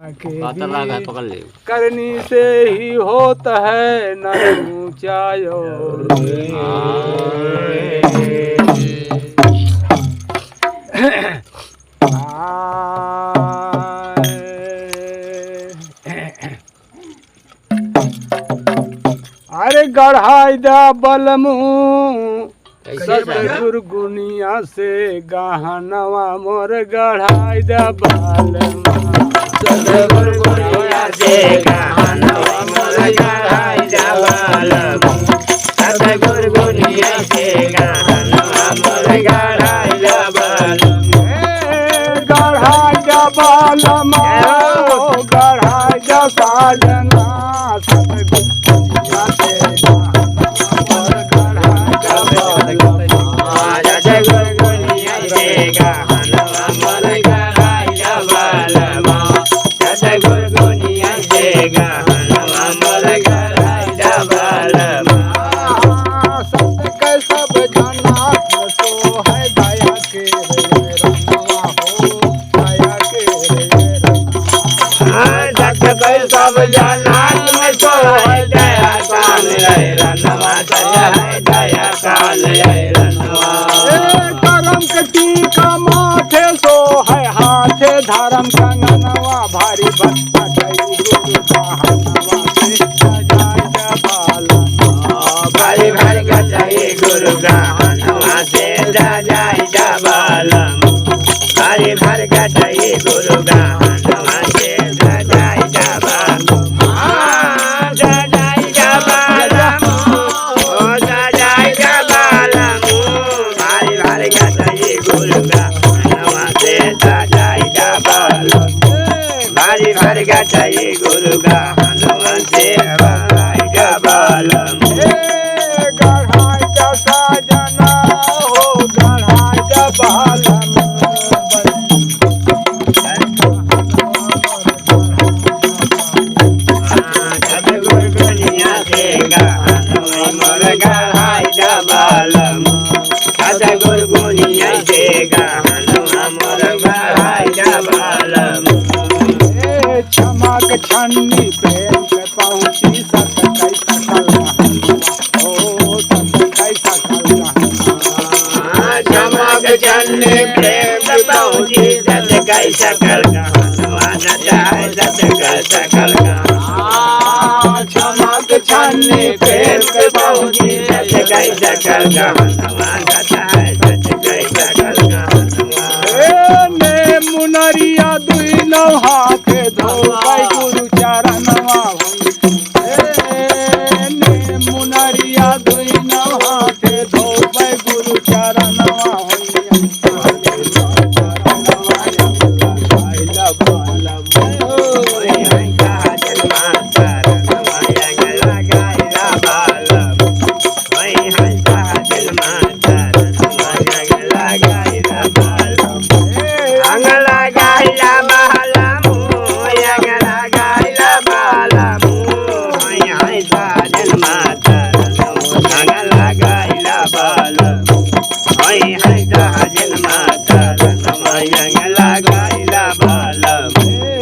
पकड़ ले। करनी से ही होता है न ऊंचायो। अरे गढ़ाई दा बलमू सतगुरु गुनिया से गहनवा मोर गढ़ाई दा बलमू सतगुरु गुनिया से गहनवा मोर गढ़ाई दा बलमू सतगुरु गुनिया से गहनवा मोर गढ़ाई दा बलमू गढ़ाई दा बलमू गढ़ाई दा साजना सतगुरु सब जनात में सो है दया कान रे रनवा है दया कान रे रनवा करम कटी का माथे सो है हाथे धर्म कंगनवा भारी भक्ता गई गुरु कहनवा से सजाय जबालमा भारी भारी गई गुरु कहनवा से सजाय जबालमा भारी भारी गई गुरु कहनवा से भारी गई गुरु कहनवा से गढ़ाई दा बलमू गढ़ाई दा साजना हो गढ़ाई दा बलमू सतगुरु गुनिया से गहनवा मोर गढ़ाई दा बलमू सतगुरु गुनिया से गहनवा मोर गढ़ाई दा बलमू चमक छन्नी प्रेम से पहुंची सत कैसा कल ओ सत कैसा कल चमक छन्नी प्रेम से पहुंची सत कैसा कल सत कैसा कल चमक छन्नी प्रेम से पहुंची सत कैसा कल सत कैसा कल ने मुनरिया दुई नौ हाथ धो गुरु चरणवा ने मुनरिया दुई नौ हाथ धो गुरु चरणवा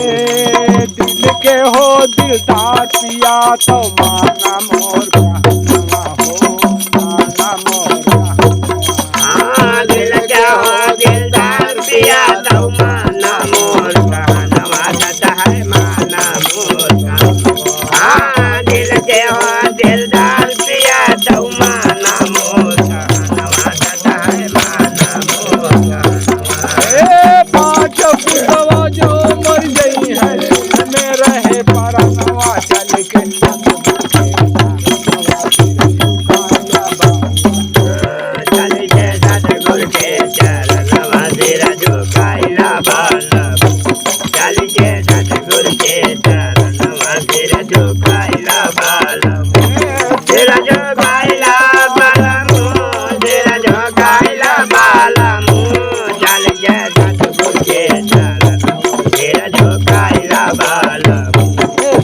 दिल के हो दिलदार पिया तो माना मोर कहनवा हो माना मोर कहनवा दिल के हो दिलदार पिया तो माना मोर कहनवा है माना मोर कहनवा दिल के हो दिलदार पिया तो माना मोर कहनवा है माना मोर कहनवा पाँच फुटवा जो मर गई है में रहे परनवा चल के सतगुरु के चरणवा सिर झुकाइला बलमू चल के सतगुरु के चरणवा सिर झुकाइला बलमू सिर झुकाइला बलमू सिर झुकाइला बलमू चल के सतगुरु के चरणवा सिर झुकाइला बलमू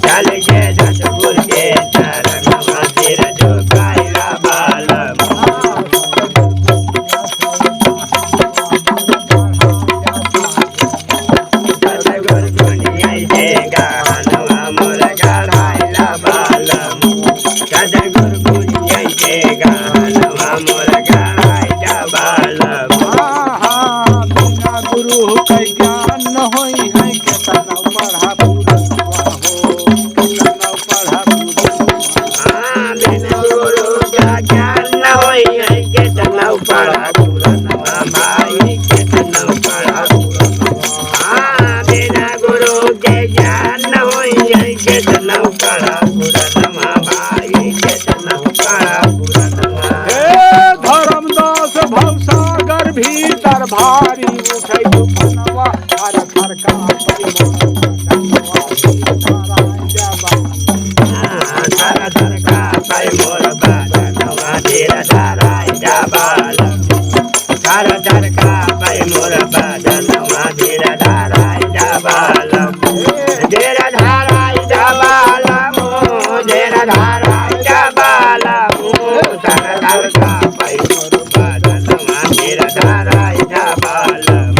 चल के सतगुरु के चरणवा सिर झुकाइला बलमू सतगुरु गुनिया से डबलम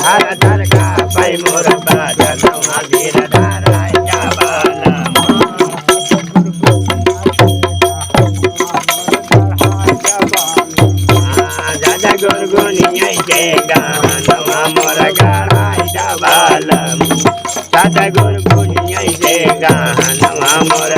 धर धर का पै मोर बदनवा वीर धराय डबलम दादा गुरगुनिया के गानवा मोर गड़ाय डबलम दादा गुरगुनिया के गानवा मोर